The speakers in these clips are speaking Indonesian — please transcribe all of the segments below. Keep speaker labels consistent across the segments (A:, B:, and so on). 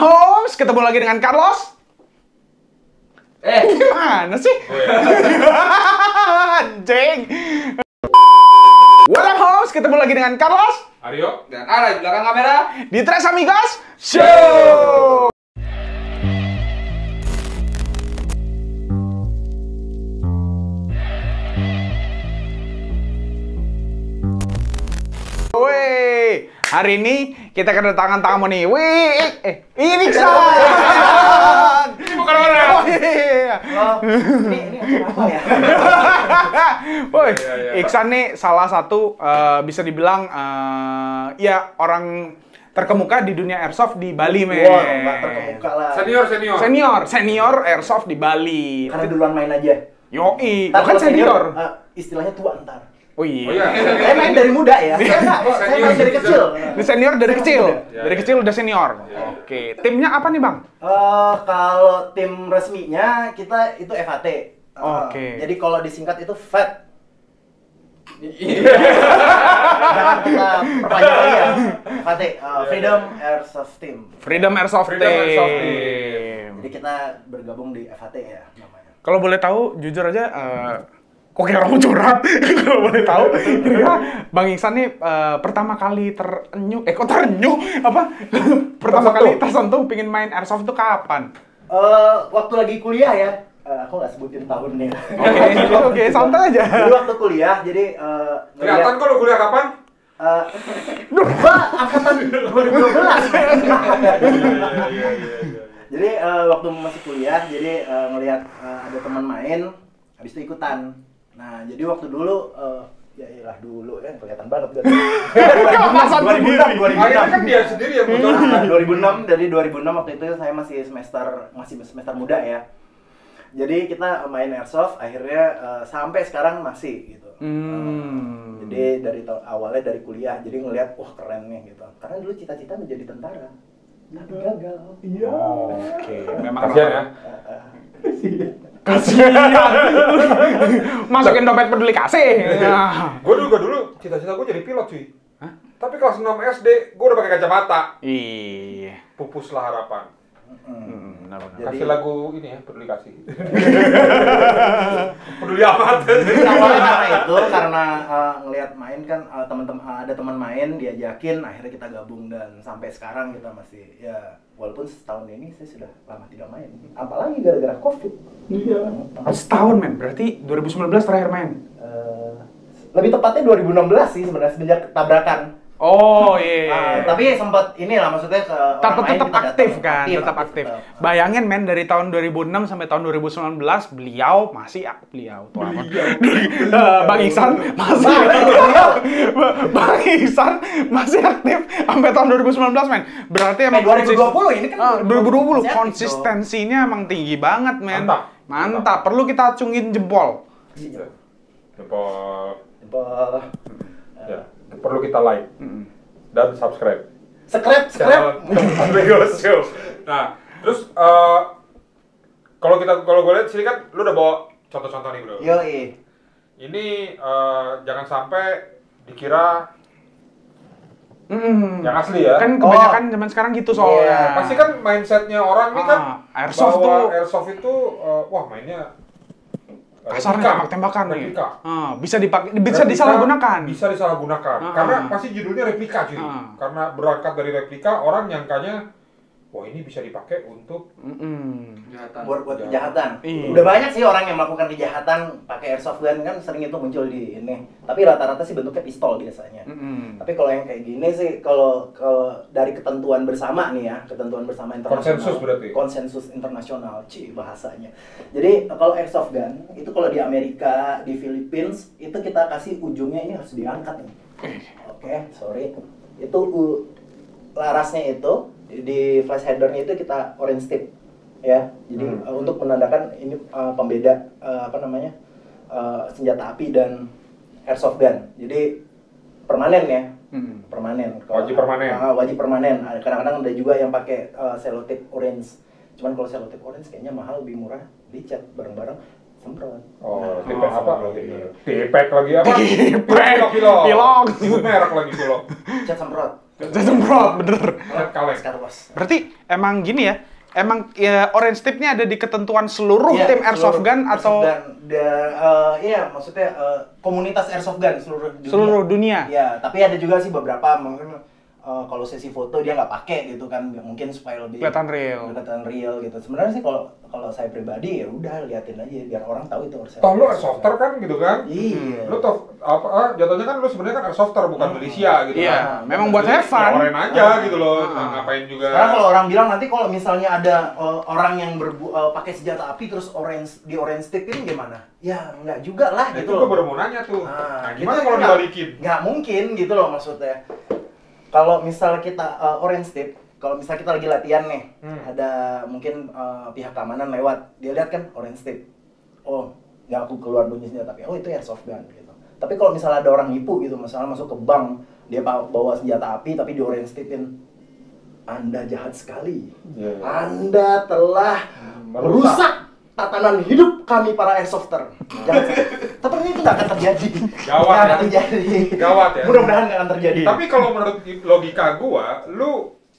A: Holmes, ketemu lagi dengan Carlos. Gimana sih? Anjing. What up Holmes, ketemu lagi dengan Carlos,
B: Aryo, dan Ara di belakang kamera
A: di Tres Amigos Show. Wih, hari ini kita kedatangan tamu nih. Wih, ini Iksan.
B: Ini bukan orang.
A: Oh, iya.
C: Ini apa ya?
A: Woi,
B: Iya.
A: Iksan nih salah satu bisa dibilang ya orang terkemuka di dunia airsoft di Bali, men.
C: Wah, nggak terkemuka lah.
A: Senior airsoft di Bali.
C: Karena duluan main aja.
A: Yoi,
C: Ntar
A: lo kan
C: kalau
A: senior.
C: Istilahnya tua ntar.
A: Oh iya.
B: Oh iya.
C: Saya main dari muda ya. Saya main dari kecil.
A: Ini senior dari kecil.
B: Iya,
A: Dari
B: iya.
A: kecil udah senior.
B: Iya.
A: Oke, timnya apa nih, Bang?
C: Kalau tim resminya kita itu FHT.
A: Oke.
C: Jadi kalau disingkat itu FAT.
B: Iya.
C: Jangan kita perpanjang lagi ya. FHT, Freedom Airsoft Team.
A: Freedom Airsoft
B: Freedom Airsoft
A: Team.
B: Team.
C: Jadi kita bergabung di FHT ya namanya.
A: Kalau boleh tahu, jujur aja, kok kayak orang curhat? Kalau boleh tahu, kira-kira Bang Iksan nih pertama kali terenyuh, kok terenyuh? Apa? Pertama kali tersentuh pingin main airsoft itu kapan?
C: Waktu lagi kuliah ya. Aku nggak sebutin tahunnya.
A: Oke, santai aja.
C: Jadi waktu kuliah, jadi
B: Kelihatan kok lo kuliah kapan?
C: gua angkatan 2012.
B: Iya.
C: Jadi waktu masih kuliah, jadi ngelihat ada teman main, habis itu ikutan. Nah, jadi waktu dulu ya iyalah dulu kan kelihatan banget kan. 2006.
B: Akhirnya kan dia sendiri yang muncul.
C: 2006, dari 2006 waktu itu saya masih semester muda ya. Jadi kita main airsoft, akhirnya sampai sekarang masih gitu. Jadi dari awalnya dari kuliah, jadi ngelihat wah keren nih gitu. Karena dulu cita-cita menjadi tentara, tapi gagal. Iya.
A: Oke, memang
B: Kasian ya.
A: Kasihan. Masukin dompet peduli kasih.
B: Gue dulu cita-cita gue jadi pilot cuy.
A: Hah?
B: Tapi kelas 6 SD gue udah pakai kacamata.
A: Iya.
B: Pupuslah harapan.
A: Benar-benar.
C: Jadi-
B: Kasih lagu ini ya, peduli kasih. Peduli amat.
C: Awalnya karena itu, karena ngelihat main kan teman-teman ada teman main diajakin, akhirnya kita gabung dan sampai sekarang kita masih ya walaupun setahun ini saya sudah lama tidak main. Apalagi gara-gara Covid.
A: Iya. Setahun, men. Berarti 2019 terakhir main.
C: Lebih tepatnya 2016 sih sebenarnya semenjak tabrakan.
A: Oh iya.
C: Tapi sempat inilah maksudnya ke orang main
A: Tetap
C: kita
A: aktif
C: datang.
A: kan, tetap aktif. Bayangin men, dari tahun 2006 sampai tahun 2019 beliau masih beliau tuh amat. Bang Iksan masih Bang Iksan masih aktif sampai tahun 2019 men. Berarti emang
C: 2020 ini kan
A: 2020
C: masih aktif
A: konsistensinya emang tinggi banget men.
B: Mantap.
A: Perlu kita acungin jempol.
B: Jempol.
C: dong.
B: Ya. Perlu kita like dan subscribe.
C: Scrap.
B: Amigos Show. Nah, terus kalau gue lihat sini kan lu udah bawa contoh-contoh nih, Bro.
C: Yoi.
B: Ini jangan sampai dikira yang asli ya.
A: Kan kebanyakan zaman sekarang gitu soalnya.
C: Iya.
B: Pasti kan mindsetnya orang ini kan
A: airsoft
B: bahwa
A: tuh
B: airsoft itu wah mainnya
A: kasarnya tembak-tembakan nih.
B: replika.
A: Bisa dipakai, bisa
B: Replika
A: disalahgunakan.
B: Bisa disalahgunakan. Karena pasti judulnya replika cuy. Karena berangkat dari replika orang nyangkanya wah ini bisa dipakai untuk
C: Buat kejahatan.
A: Iya.
C: Udah banyak sih orang yang melakukan kejahatan pakai airsoft gun kan sering itu muncul di ini. Tapi rata-rata sih bentuknya pistol biasanya. Tapi kalau yang kayak gini sih kalau dari ketentuan bersama nih ya, ketentuan bersama internasional.
B: Konsensus berarti.
C: Konsensus internasional, bahasanya. Jadi kalau airsoft gun itu kalau di Amerika, di Philippines itu kita kasih ujungnya ini harus diangkat nih. Oke, sorry. Itu larasnya itu di flash headernya itu kita orange tip ya. Jadi untuk menandakan ini pembeda senjata api dan airsoft gun. Jadi permanen ya. Permanen.
B: Wajib permanen.
C: Wajib permanen. Kadang-kadang ada juga yang pakai selotip orange. Cuman kalau selotip orange kayaknya mahal, lebih murah, dicat bareng-bareng semprot.
B: Oh, tipek apa? Tipek lagi apa?
A: Tipek.
B: Pilok.
A: Pilok.
B: Sebut merek lagi pilok.
C: Cat semprot.
A: Semprot, bener.
B: Kaleng.
C: Skarwas.
A: Berarti emang gini ya, emang ya orange tip-nya ada di ketentuan seluruh
C: Iya,
A: tim airsoft gun atau
C: iya, maksudnya komunitas airsoft gun seluruh dunia.
A: seluruh dunia?
C: Iya, tapi ada juga sih beberapa mungkin kalau sesi foto dia nggak pakai gitu kan, mungkin supaya lebih
A: Kelihatan real
C: gitu. Sebenarnya sih kalau saya pribadi ya udah liatin aja biar orang tahu itu harus.
B: Toh lu airsofter kan gitu kan?
C: Iya.
B: Lu toh apa jatuhnya kan lu sebenarnya kan airsofter bukan militia gitu
A: Iya,
B: kan.
A: memang buat
B: Jadi,
A: have fun.
B: ya keren aja gitu loh. Nah, ngapain juga.
C: Sekarang kalau orang bilang nanti kalau misalnya ada orang yang pakai senjata api terus di orange tipin gimana? Ya nggak juga lah
B: Nah,
C: gitu
B: itu
C: loh.
B: gue baru mau nanya tuh. Nah, gimana
C: gitu
B: kalau
C: nggak-
B: dibalikin?
C: Nggak mungkin gitu loh maksudnya. Kalau misal kita orange tip, kalau misal kita lagi latihan nih, ada mungkin pihak keamanan lewat, dia lihat kan orange tip. Oh, nggak aku keluar bunyi senjata tapi itu airsoft gun gitu. Tapi kalau misalnya ada orang nipu gitu, misalnya masuk ke bank, dia bawa senjata api tapi di orange tipin, Anda jahat sekali.
B: Iya, iya.
C: Anda telah
B: Merusak.
C: merusak tatanan hidup kami para airsofter. Jangan tapi itu nggak akan terjadi.
B: Gawat
C: Nggak
B: ya.
C: akan terjadi.
B: Gawat ya.
C: Mudah-mudahan nggak akan terjadi.
B: Tapi kalau menurut logika gua, lu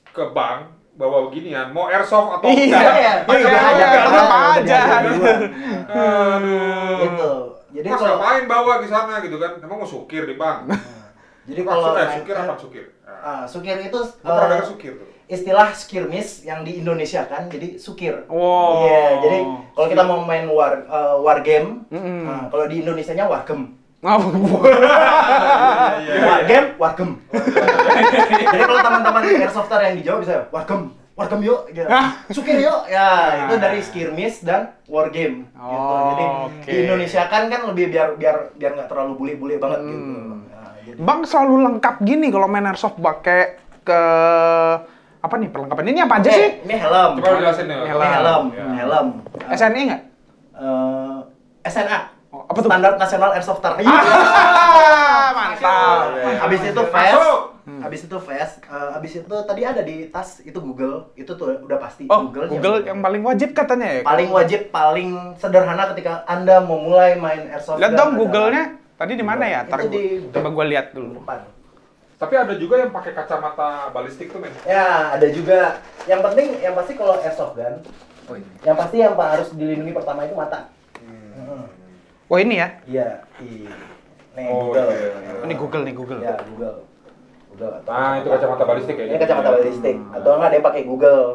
B: ke bank bawa beginian, mau airsoft atau
A: Iya,
B: enggak?
C: iya.
B: Pakai
C: Iya,
B: aja,
C: iya,
A: apa
C: iya,
A: aja.
C: iya.
B: Aduh.
C: Gitu. Jadi
B: Mas
C: kalau
B: ngapain bawa ke sana gitu kan? Emang mau sukir di bank?
C: jadi kalau
B: Sukir apa sukir?
C: sukir itu
B: Gua pernah dengar sukir tuh.
C: istilah skirmish yang di Indonesia kan, jadi sukir.
A: Wow.
C: Iya, jadi kalau kita mau main war game,
A: Mm-mm.
C: kalau di Indonesianya wargem.
B: Iya,
C: Wargem, wargem. Jadi kalau teman-teman airsofter yang di Jawa bisa wargem, wargem yuk, gitu. Sukir yuk, ya itu dari skirmish dan wargame. Gitu. Jadi
A: Oke.
C: di Indonesia kan lebih biar nggak terlalu bule-bule banget gitu. Nah, jadi
A: Bang selalu lengkap gini kalau main airsoft pakai ke apa nih perlengkapan ini apa aja sih?
C: Ini helm.
B: Coba lu jelasin ya.
C: Ini helm,
B: Ya.
C: helm.
A: SNI nggak?
C: SNA.
A: Oh, apa tuh?
C: Standar Nasional Airsofters.
A: Mantap.
C: Habis itu
B: Masuk.
C: vest. Habis itu vest. Habis itu tadi ada di tas itu Google. Itu tuh udah pasti
A: Oh,
C: Google.
A: Google yang paling wajib katanya ya?
C: paling wajib, paling sederhana ketika Anda mau mulai main airsoft.
A: Lihat
C: gun
A: dong
C: adalah
A: Google-nya. Tadi di mana ya?
C: Itu
A: Ntar
C: di-
A: coba gua lihat dulu.
C: depan.
B: Tapi ada juga yang pakai kacamata balistik tuh, men.
C: Ya, ada juga. Yang penting, yang pasti kalau airsoft gun, yang pasti yang harus dilindungi pertama itu mata.
A: Wah ini ya?
C: Iya, iya. Nih,
B: Oh,
C: Google.
B: iya, iya.
A: Ini Google nih Google.
C: Ya, Google. Google. atau
B: Nah, itu kacamata balistik ya.
C: Ini kacamata balistik. Atau enggak dia pakai Google.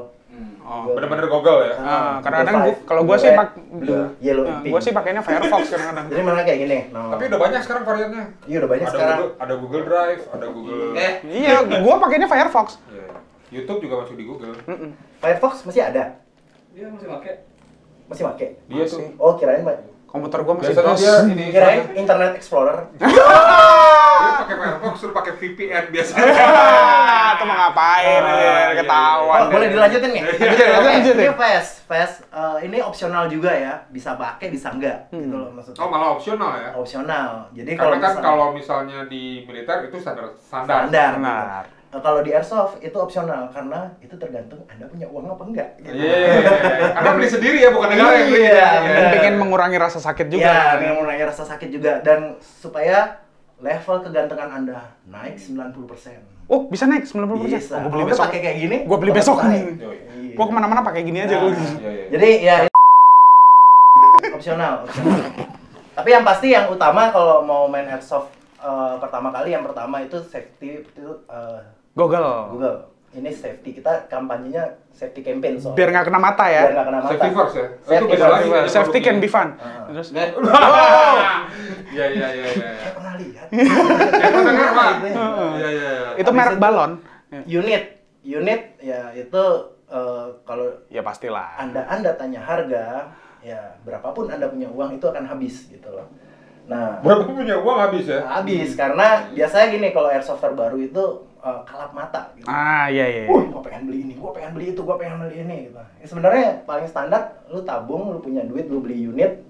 A: Oh.
B: Bener-bener Google ya.
A: Kadang-kadang
C: Google
A: kalau gua
C: Five,
A: sih
C: blue, yellow, and pink.
A: gua sih pakainya Firefox kadang-kadang.
C: Jadi mana kayak gini. Nah.
B: Tapi udah banyak sekarang variannya.
C: Iya, udah banyak
B: Ada
C: sekarang.
B: ada Google Drive, ada Google.
A: Iya, gua pakainya Firefox.
B: Iya. YouTube juga masuk di Google.
C: Firefox masih ada.
D: Dia masih pakai.
C: Masih pakai.
B: Dia tuh.
C: Oh, kirain Pak.
A: Komputer gua masih
B: Biasanya
A: DOS.
B: dia ini.
C: Kirain Internet Explorer.
B: Dia pakai Firefox, suruh pakai VPN biasanya.
A: Tuh mau ngapain?
B: iya,
A: Ketahuan.
C: Oh, boleh dilanjutin nih?
A: Lanjut,
C: Ini
A: lanjut.
C: fast. Ini opsional juga ya. Bisa pakai, bisa enggak. Gitu loh maksudnya.
B: Oh, malah opsional ya.
C: Opsional. Jadi
B: Karena kan
C: misalnya-
B: kalau misalnya di militer itu standar.
C: standar.
A: Benar.
C: gitu. Kalau di airsoft itu opsional karena itu tergantung Anda punya uang apa enggak. Gitu.
B: Iya. Karena beli sendiri ya, bukan negara yang beli.
C: Iya,
A: Dan
C: benar.
A: pengen mengurangi rasa sakit juga.
C: Ya, dengan mengurangi rasa sakit juga dan supaya level kegantengan Anda naik 90%.
A: Oh, bisa naik 90%.
C: Bisa.
A: Oh, gua beli
C: Kalau
A: besok.
C: pakai kayak gini,
A: Gua beli
C: tetap
A: besok
C: naik.
A: nih.
C: Iya.
A: Gua kemana-mana pakai gini aja gua.
B: Iya, iya.
C: Jadi ya opsional. Tapi yang pasti yang utama kalau mau main airsoft pertama kali, yang pertama itu safety itu
A: Google.
C: Google. Ini safety, kita kampanyenya safety campaign soalnya.
A: Biar nggak kena mata
C: Biar
A: ya.
C: nggak kena mata.
B: Safety first ya? Itu
C: Safety
B: beda
C: first.
B: lagi ya,
A: Safety can be fun.
C: Ah.
A: Terus
B: Iya, iya, iya, iya.
C: Saya pernah lihat.
B: Saya pernah dengar, Pak.
C: Gitu.
B: Iya, iya.
A: itu
C: Habis
A: merek
C: itu-
A: balon.
C: Unit ya itu kalau
A: Ya pastilah.
C: Anda tanya harga, ya berapapun Anda punya uang itu akan habis gitu loh. Nah,
B: Berapa punya uang habis ya?
C: habis karena biasanya gini kalau airsofter baru itu kalap mata gitu.
A: Ah, iya iya.
C: Gua pengen beli ini, gua pengen beli itu, gua pengen beli ini gitu. Ya, sebenarnya paling standar lu tabung, lu punya duit, lu beli unit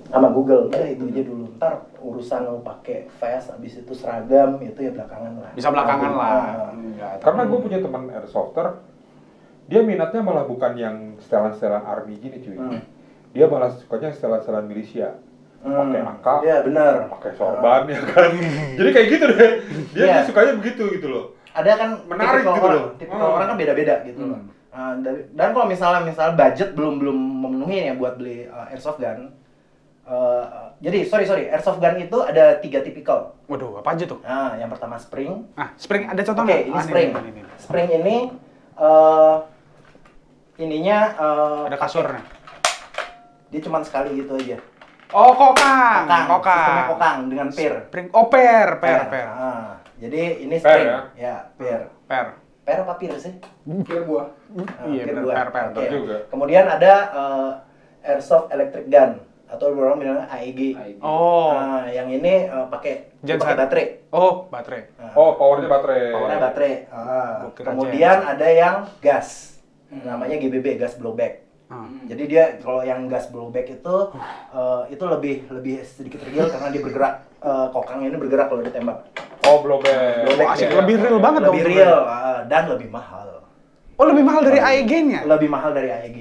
C: sama Google. Ya itu aja dulu. Ntar urusan lu pakai vest, habis itu seragam itu ya belakangan lah.
A: Bisa belakangan lah.
C: Nah,
A: Enggak,
B: Karena gue punya teman airsofter, dia minatnya malah bukan yang setelan-setelan army gini cuy. Dia malah sukanya setelan-setelan milisia. pakai angka,
C: Iya, benar.
B: pakai sorban ya kan. Jadi kayak gitu deh. Dia,
C: Iya.
B: dia sukanya begitu gitu loh.
C: Ada kan
B: Menarik
C: tipikal
B: gitu
C: orang,
B: loh.
C: tipikal orang kan beda-beda gitu loh. Dan kalau misalnya budget belum memenuhi ya buat beli airsoft gun. Jadi sorry, airsoft gun itu ada 3 tipikal.
A: Waduh, apa aja tuh?
C: Nah, yang pertama spring.
A: Spring ada contoh
C: Oke,
A: nggak?
C: ini
A: Ah,
C: spring.
A: ini.
C: Spring ini ininya
A: Ada kasurnya.
C: dia cuma sekali gitu aja.
A: Oh, kokang.
C: Sistemnya kokang dengan pair.
A: Spring. Oh, pair.
C: Ah, jadi ini
B: Pair,
C: spring.
B: ya?
C: Ya, pair.
A: Pair.
C: Pair apa pair sih?
D: Kira gua.
A: Iya,
C: Pair
A: benar,
C: dua.
A: pair.
C: Oke.
B: juga.
C: Kemudian ada airsoft electric gun atau orang bilangnya AEG.
A: Oh.
C: Nah, yang ini pakai
A: Genset.
C: baterai.
A: Oh, baterai.
C: Nah,
B: Oh, powernya baterai.
C: powernya baterai.
A: Gua kira
C: Kemudian ada yang gas. Namanya GBB, gas blowback. Jadi dia kalau yang gas blowback itu lebih sedikit real karena dia bergerak. Kokang ini bergerak kalau ditembak.
B: Oh, blowback.
C: Blowback,
A: asik.
C: ya.
A: Lebih real banget dong
C: Lebih
A: sebenarnya.
C: real dan lebih mahal.
A: Oh, lebih mahal dari AEG-nya?
C: Lebih mahal dari AEG.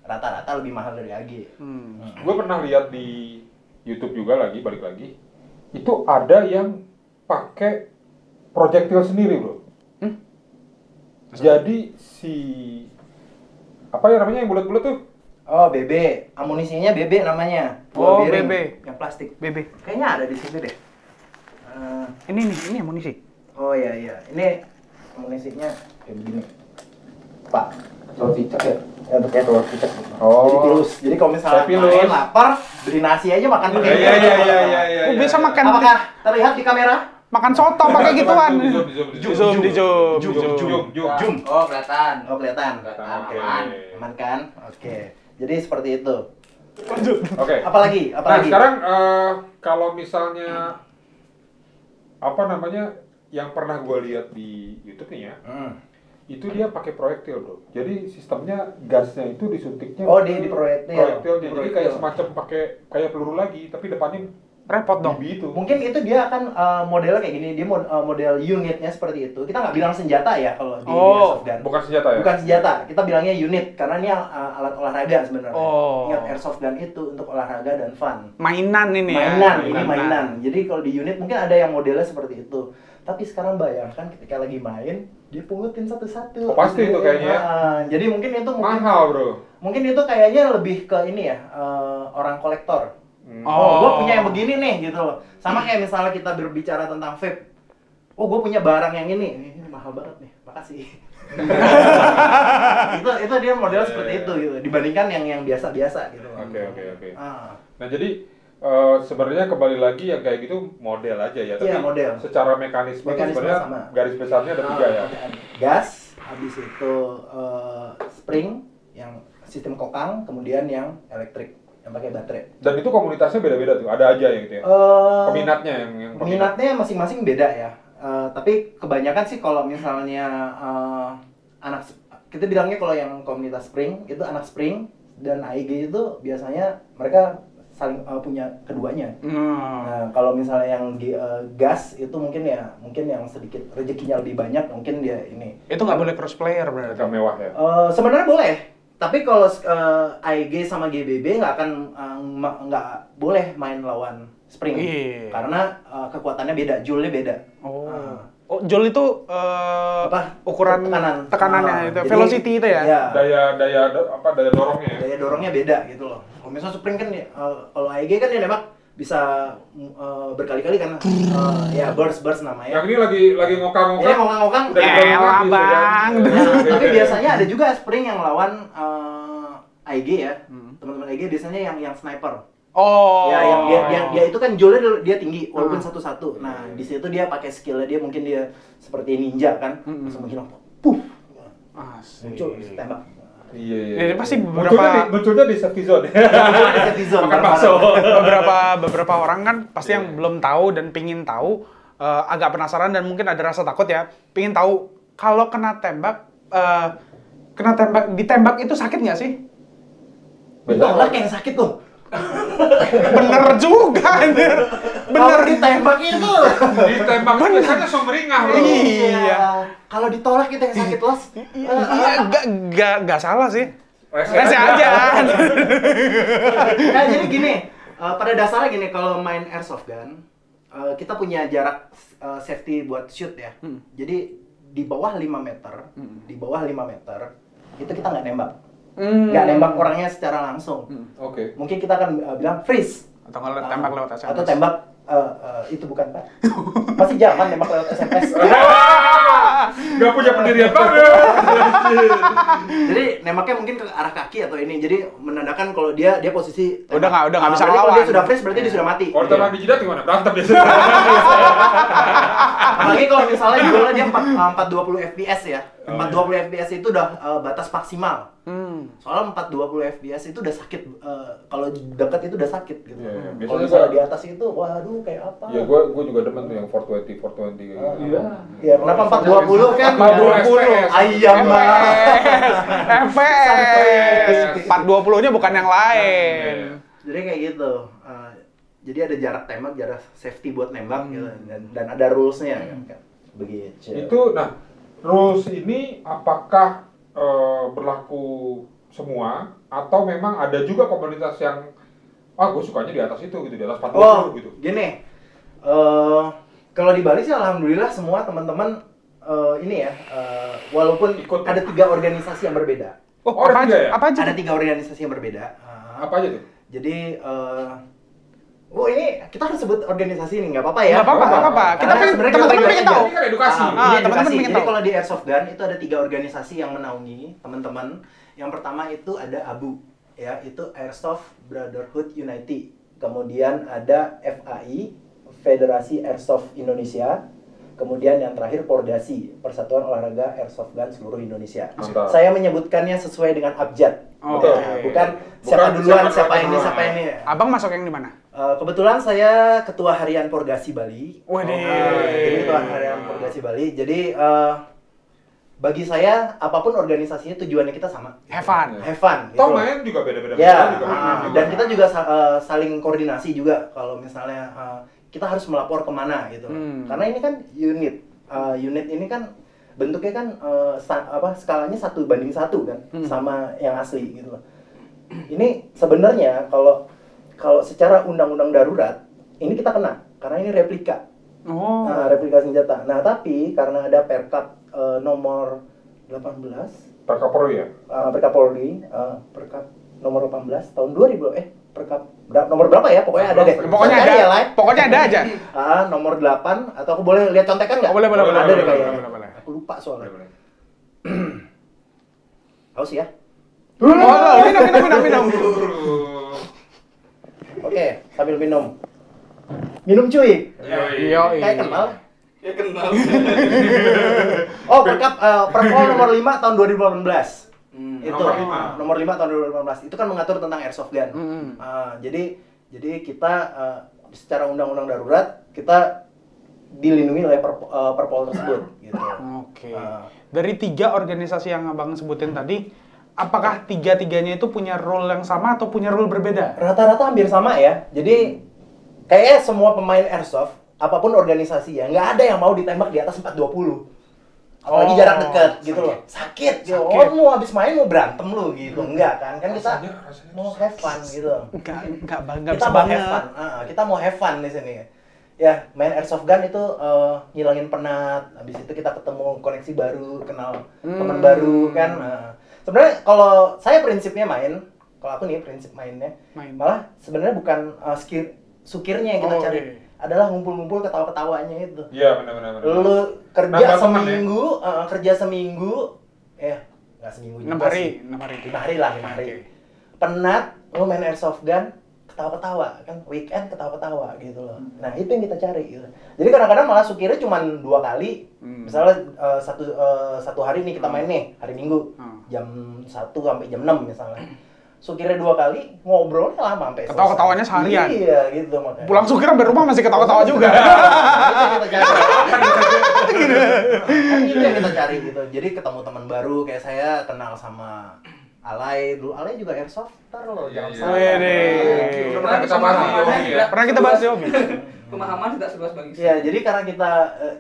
C: Rata-rata lebih mahal dari AEG.
B: Gue pernah lihat di YouTube juga balik lagi. Itu ada yang pakai projectile sendiri, bro. Jadi si apa ya namanya yang bulat-bulat tuh?
C: Oh, BB. Amunisinya BB namanya.
A: Oh,
C: Ball bearing.
A: BB.
C: Yang plastik.
A: BB.
C: Kayaknya ada di sini deh.
A: Ini amunisi.
C: Oh iya. Ini amunisinya kayak begini. Pak.
D: Telur cicak ya.
C: Ya, pakai telur cicak.
B: Oh.
C: Jadi pilus. Jadi kalau misalnya
B: Kayak pilus.
C: main lapar, beli nasi aja makan pakai
B: Iya.
A: Oh, biasa makan
C: Apakah terlihat di kamera?
A: makan soto pakai gituan.
B: Zoom.
D: Oh, kelihatan.
C: Oh, kelihatan.
B: Oke.
C: Aman kan? Oke. Jadi seperti itu.
B: Oke.
C: Apalagi?
B: Nah, sekarang kalau misalnya apa namanya yang pernah gue lihat di YouTube nih ya, itu dia pakai proyektil, bro. Jadi sistemnya gasnya itu disuntiknya.
C: Oh, di proyektil.
B: Proyektilnya. Jadi
C: Proyektil.
B: kayak semacam pakai kayak peluru lagi, tapi depannya
A: Repot dong.
B: BB itu.
C: Mungkin itu dia akan modelnya kayak gini, dia model unitnya seperti itu. Kita nggak bilang senjata ya kalau di airsoft gun.
B: Bukan senjata ya?
C: Bukan senjata, kita bilangnya unit karena ini alat olahraga sebenarnya.
A: Oh.
C: Ingat airsoft gun itu untuk olahraga dan fun.
A: Mainan ini ya.
C: Mainan. Jadi kalau di unit mungkin ada yang modelnya seperti itu. Tapi sekarang bayangkan ketika lagi main, dia pungutin satu-satu.
B: Oh, pasti itu kayaknya.
C: Jadi mungkin itu
B: Mahal, bro.
C: Mungkin itu kayaknya lebih ke ini ya, orang kolektor. Oh, gue punya yang begini nih gitu loh. Sama kayak misalnya kita berbicara tentang vape. Oh, gue punya barang yang ini mahal banget nih. Makasih. itu dia model seperti itu gitu. Dibandingkan yang biasa-biasa gitu.
B: Oke. Nah, jadi sebenarnya kembali lagi yang kayak gitu model aja ya. Tapi
C: Iya, model.
B: secara mekanisme itu sebenarnya
C: sama.
B: garis besarnya ada 3 ya.
C: Gas, habis itu spring yang sistem kokang, kemudian yang elektrik yang pakai baterai.
B: Dan itu komunitasnya beda-beda tuh. Ada aja yang gitu ya. Peminatnya yang
C: Peminatnya masing-masing beda ya. Tapi kebanyakan sih kalau misalnya kita bilangnya kalau yang komunitas spring itu anak spring dan AEG itu biasanya mereka saling punya keduanya. Nah, kalau misalnya yang gas itu mungkin yang sedikit rezekinya lebih banyak, mungkin dia ini.
A: Itu nggak boleh cross player berarti.
B: agak mewah ya.
C: Sebenarnya boleh, tapi kalau AEG sama GBB nggak boleh main lawan spring.
A: Iya.
C: Karena kekuatannya beda, joule-nya beda.
A: Oh, joule itu ukuran tekanannya itu,
C: Jadi,
A: velocity itu ya?
C: Iya.
B: Daya dorongnya ya.
C: Daya dorongnya beda gitu loh. Kalau misalnya spring kan kalau AEG kan dia nembak bisa berkali-kali kan. Ya burst namanya.
B: Yang ini lagi ngokang-ngokang.
C: Iya, ngokang-ngokang.
B: Udah digoreng
A: Elah,
B: habis,
A: Bang.
B: ya kan?
C: Tapi biasanya ada juga spring yang lawan AEG ya. Teman-teman AEG biasanya yang sniper.
A: Oh.
C: Ya, yang dia itu kan joule dia tinggi walaupun satu-satu. Nah, di situ dia pakai skill-nya dia mungkin dia seperti ninja kan. Langsung mungkin puff. Muncul tembak.
B: Iya.
A: Ya, pasti beberapa
B: munculnya di safety zone.
C: Safety zone,
B: Makan bakso.
A: beberapa orang kan pasti yang belum tahu dan pingin tahu, agak penasaran dan mungkin ada rasa takut ya, pingin tahu kalau kena tembak ditembak itu sakit nggak sih?
C: Ditolak yang sakit tuh.
A: Bener juga,
C: Kalau ditembak itu.
B: Ditembak biasanya sumringah, bro.
A: Iya.
C: Kalau ditolak kita yang sakit los.
A: Iya, nggak salah sih.
B: Rese
A: Rese aja.
C: Nah, jadi gini, Pada dasarnya gini, kalau main airsoft gun, kita punya jarak safety buat shoot ya. Jadi di bawah 5 meter, di bawah 5 meter itu kita nggak nembak. Nggak nembak orangnya secara langsung.
B: Oke.
C: Mungkin kita akan bilang freeze.
A: Atau kalau tembak lewat SMS.
C: Atau tembak, itu bukan Pak. Masih zaman tembak lewat SMS.
B: Gak punya pendirian banget.
C: Jadi nembaknya mungkin ke arah kaki atau ini. Jadi menandakan kalau dia posisi
A: Udah nggak bisa
C: berarti kalau
A: ngelawan.
C: dia sudah freeze berarti dia sudah mati.
B: Kalau tembak di jidat gimana? Berantem biasanya.
C: Apalagi kalau misalnya goalnya dia 420 fps ya. 420 fps itu udah batas maksimal. Soalnya 420 fps itu udah sakit, kalau dekat itu udah sakit gitu.
B: Iya, iya.
C: Kalau
B: Biasanya
C: misalnya
B: gua-
C: di atas itu, waduh kayak apa?
B: Ya gue juga demen tuh yang 420 kayak gitu.
C: Iya. Ya kenapa 420 kan?
B: 420
C: Ayam banget.
A: FPS. 420-nya bukan yang lain.
C: Jadi kayak gitu. Jadi ada jarak tembak, jarak safety buat nembak gitu, dan ada rules-nya kan. Begitu.
B: Itu, nah, rules ini apakah berlaku semua atau memang ada juga komunitas yang gue sukanya di atas itu gitu, di atas 40 gitu.
C: Gini. Kalau di Bali sih alhamdulillah semua teman-teman ini ya, walaupun
B: Ikut.
C: ada 3 organisasi yang berbeda.
A: Oh,
B: Oh, ada
A: apa aja?
B: tiga ya?
A: Apa aja?
C: Ada 3 organisasi yang berbeda.
B: Apa aja tuh?
C: Jadi ini kita harus sebut organisasi ini, nggak apa-apa ya?
A: Nggak apa-apa, nggak apa-apa. Kita
C: Karena
A: pengen-
C: sebenarnya
A: teman-teman
C: kita
A: pengen
C: belajar.
A: tahu.
B: Ini kan edukasi.
C: Ini
A: teman-teman
C: edukasi.
A: pengen
C: Jadi
A: tahu.
C: kalau di Airsoft Gun itu ada 3 organisasi yang menaungi teman-teman. Yang pertama itu ada ABU, ya, itu Airsoft Brotherhood United. Kemudian ada FAI, Federasi Airsoft Indonesia. Kemudian yang terakhir Pordasi, Persatuan Olahraga Airsoft Gun seluruh Indonesia.
B: Mantap.
C: Saya menyebutkannya sesuai dengan abjad.
A: Oke.
C: Ya, bukan siapa duluan, siapa ini,
B: duluan.
C: siapa ini.
A: Abang masuk yang di mana?
C: Kebetulan saya ketua harian Porgasi Bali.
A: Waduh.
C: Jadi ketua harian Porgasi Bali. Jadi bagi saya apapun organisasinya tujuannya kita sama.
A: Have fun.
C: Have fun. gitu
B: Toh
C: loh.
B: main juga beda-beda.
C: Ya,
B: juga main
C: dan
B: juga.
C: kita juga saling koordinasi juga kalau misalnya kita harus melapor kemana gitu. Karena ini kan unit. Unit ini kan bentuknya kan skalanya 1:1 kan sama yang asli gitu loh. Ini sebenarnya kalau secara undang-undang darurat ini kita kena karena ini replika.
A: Oh.
C: Nah, replika senjata. Nah, tapi karena ada Perkap nomor 18
B: Perkapolri ya?
C: Perkap Polri, Perkap nomor 18 tahun 2000 Perkap nomor berapa ya? Pokoknya ada deh.
A: Pokoknya
C: Saya
A: ada.
C: cari ya, Lai.
A: Pokoknya ada aja.
C: Nomor 8 atau aku boleh lihat contekan nggak?
A: Oh, boleh, boleh,
C: Ada
A: boleh,
C: deh
A: boleh,
C: kayaknya.
A: boleh.
C: Aku lupa soalnya.
B: Boleh.
C: Haus ya?
A: Oh, minum.
C: Oke, sambil minum. Minum cuy.
A: Iya.
C: Kayak kenal.
D: Ya kenal.
C: Oh, Perpol nomor 5 tahun 2018. Itu
B: nomor 5.
C: nomor 5 tahun 2018. Itu kan mengatur tentang airsoft gun. Jadi kita secara undang-undang darurat kita dilindungi oleh Perpol tersebut gitu.
A: Oke. Dari 3 organisasi yang Abang sebutin tadi, apakah 3-tiganya itu punya role yang sama atau punya role berbeda?
C: Rata-rata hampir sama ya. Jadi kayaknya semua pemain airsoft, apapun organisasi ya, nggak ada yang mau ditembak di atas 420. Apalagi
A: Oh,
C: jarak dekat gitu loh. Sakit gitu. Oh, mau habis main mau berantem lu gitu. Enggak kan? Kan kita
B: Rasanya
C: mau have fun gitu.
A: Enggak
C: Kita
A: bisa
C: mau
A: banget.
C: have fun. Kita mau have fun di sini. Ya, main airsoft gun itu ngilangin penat. Habis itu kita ketemu koneksi baru, kenal teman baru kan. Sebenarnya kalau saya prinsipnya kalau aku nih prinsip mainnya, malah sebenarnya bukan sukirnya yang kita
A: Oh,
C: cari.
A: oke.
C: Adalah ngumpul-ngumpul ketawa-ketawanya itu.
B: Iya, benar-benar.
C: Lu kerja
B: Nambah temen,
C: seminggu, kerja seminggu, nggak seminggu
A: 6
C: juga
A: hari,
C: sih.
A: 6 hari.
C: 5 hari lah, 5 hari.
A: Oke.
C: Penat, lu main airsoft gun, ketawa-ketawa kan, weekend ketawa-ketawa gitu loh. Nah itu yang kita cari gitu. Jadi kadang-kadang malah sukirnya cuma 2 kali. Misalnya satu hari nih kita main nih, hari Minggu jam 1 sampai jam 6 misalnya. Sukirnya 2 kali, ngobrolnya lama sampai selesai.
A: Ketawa-ketawanya seharian.
C: Iya gitu makanya.
A: Pulang sukir sampai rumah masih ketawa-tawa juga.
C: Itu yang kita cari. Kan itu yang kita cari gitu. Jadi ketemu teman baru, kayak saya kenal sama Alay. Dulu Alay juga airsofter loh, jangan
B: Iya,
C: salah.
A: Wede.
B: Pernah kita bahas di Yogi ya.
A: Pernah kita bahas di Hobi.
D: Pemahaman tidak seluas bagi
C: Iya, jadi karena kita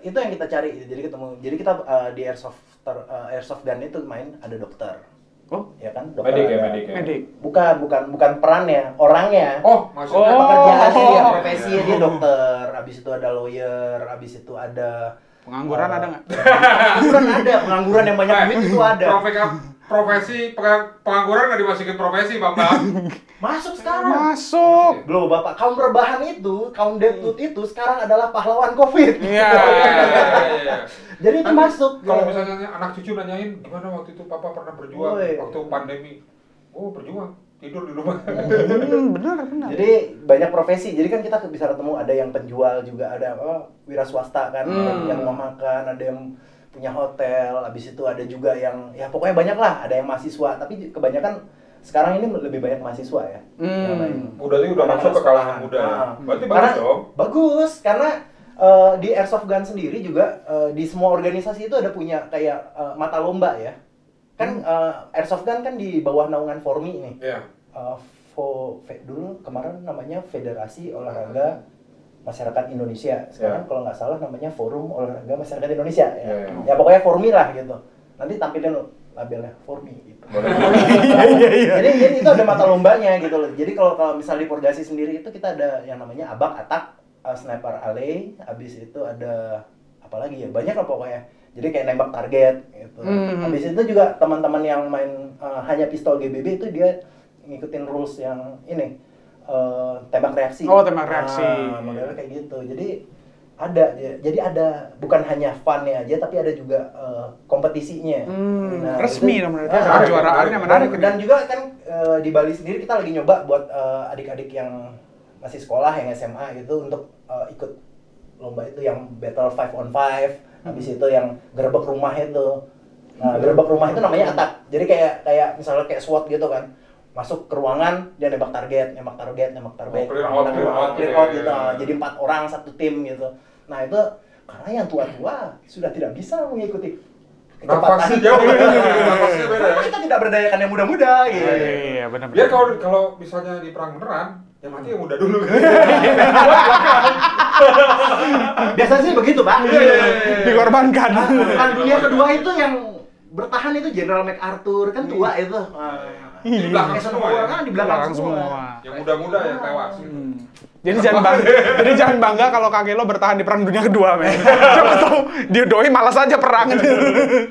C: itu yang kita cari. Jadi ketemu. Jadi kita di airsoft gun itu main ada dokter,
A: Oh,
C: Ya kan, dokter
B: Medik ya,
C: ada.
B: medik ya.
A: medik.
C: Bukan perannya, orangnya.
B: Oh, maksudnya
A: Oh.
C: Pekerjaannya dia,
A: Oh.
C: profesinya dia dokter, habis itu ada lawyer, habis itu ada
A: Pengangguran ada nggak?
C: pengangguran yang banyak duit itu ada.
B: Pengangguran nggak dimasukin profesi, Bang.
C: Masuk sekarang.
A: Masuk.
C: Belum Bapak, kaum rebahan itu, kaum deadwood itu sekarang adalah pahlawan Covid.
A: Iya.
B: Iya.
C: Jadi itu
B: Nanti
C: masuk.
B: Kalau misalnya anak cucu nanyain gimana waktu itu papa pernah berjuang
C: Woi.
B: waktu pandemi. Oh, berjuang, tidur di rumah.
A: Benar.
C: Jadi banyak profesi. Jadi kan kita bisa ketemu ada yang penjual juga, ada wira swasta kan, yang mau makan, ada yang punya hotel, habis itu ada juga yang ya pokoknya banyak lah, ada yang mahasiswa, tapi kebanyakan sekarang ini lebih banyak mahasiswa ya. Yang lain.
B: Udah masuk ke kalangan muda ya. Berarti bagus dong.
C: Bagus, karena di Airsoft Gun sendiri juga di semua organisasi itu ada punya kayak mata lomba ya. Kan Airsoft Gun kan di bawah naungan Formi nih.
B: Iya.
C: Dulu kemarin namanya Federasi Olahraga Masyarakat Indonesia. Sekarang kalau nggak salah namanya Forum Olahraga Masyarakat Indonesia ya. Ya pokoknya Formi lah gitu. Nanti tampilin labelnya Formi gitu. Jadi itu ada mata lombanya gitu loh. Jadi kalau misalnya di Porgasi sendiri itu kita ada yang namanya Abak, Atak, Sniper Alley, habis itu ada apa lagi ya? Banyak lah pokoknya. Jadi kayak nembak target gitu. Habis itu juga teman-teman yang main hanya pistol GBB itu dia ngikutin rules yang ini tembak reaksi.
A: Oh, tembak reaksi.
C: Modelnya kayak gitu. Jadi ada bukan hanya fun-nya aja tapi ada juga kompetisinya.
A: Resmi
C: itu-
A: dong berarti ada kejuaraannya menarik.
C: Dan juga kan di Bali sendiri kita lagi nyoba buat adik-adik yang masih sekolah yang SMA gitu untuk ikut lomba itu yang battle 5 on 5. Habis itu yang gerbek rumah itu. Nah, gerbek rumah itu namanya atak. Jadi kayak misalnya kayak SWAT gitu kan. Masuk ke ruangan, dia nembak target.
B: Clear out
C: Gitu. Jadi 4 orang satu tim gitu. Nah, itu karena yang tua-tua sudah tidak bisa mengikuti
B: Nafasnya jauh ya. Nafasnya beda ya.
C: Karena kita tidak berdayakan yang muda-muda gitu.
A: Iya, benar.
B: Biar kalau misalnya di perang beneran, yang mati yang muda dulu.
C: Biasanya sih begitu, Pak.
A: Dikorbankan.
C: Kan dunia kedua itu yang bertahan itu Jenderal MacArthur, kan tua itu.
B: Di belakang semua ya.
C: Kan di belakang
A: Belakang
C: semua.
A: semua.
B: Yang muda-muda yang tewas.
A: Jadi jangan bangga kalau kakek lo bertahan di perang dunia kedua, men. Siapa tahu dia doi malas aja perang.